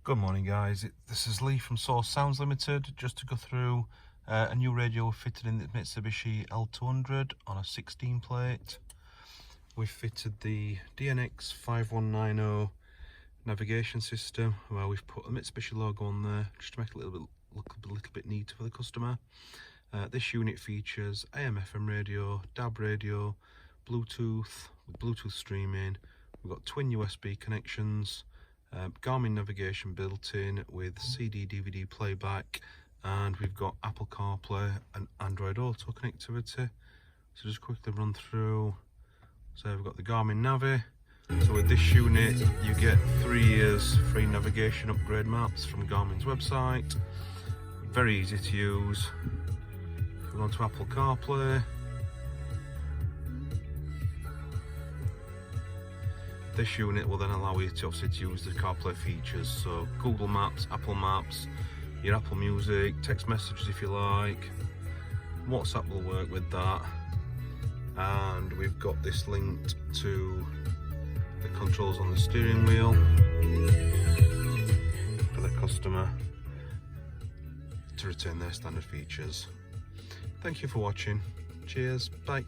Good morning guys, this is Lee from Source Sounds Limited, just to go through a new radio fitted in the Mitsubishi L200 on a 16 plate. We've fitted the DNX5190 navigation system, where we've put a Mitsubishi logo on there just to make it look a little bit neater for the customer. This unit features AM/FM radio, DAB radio, Bluetooth with Bluetooth streaming. We've got twin USB connections, Garmin navigation built in with CD/DVD playback, and we've got Apple CarPlay and Android Auto connectivity. So just quickly run through. So we've got the Garmin Navi. So with this unit you get 3 years free navigation upgrade maps from Garmin's website. Very easy to use. If we go on to Apple CarPlay, this unit will then allow you to obviously use the CarPlay features, so Google Maps, Apple Maps, your Apple Music, text messages if you like. WhatsApp will work with that. And we've got this linked to the controls on the steering wheel for the customer to retain their standard features. Thank you for watching. Cheers, bye.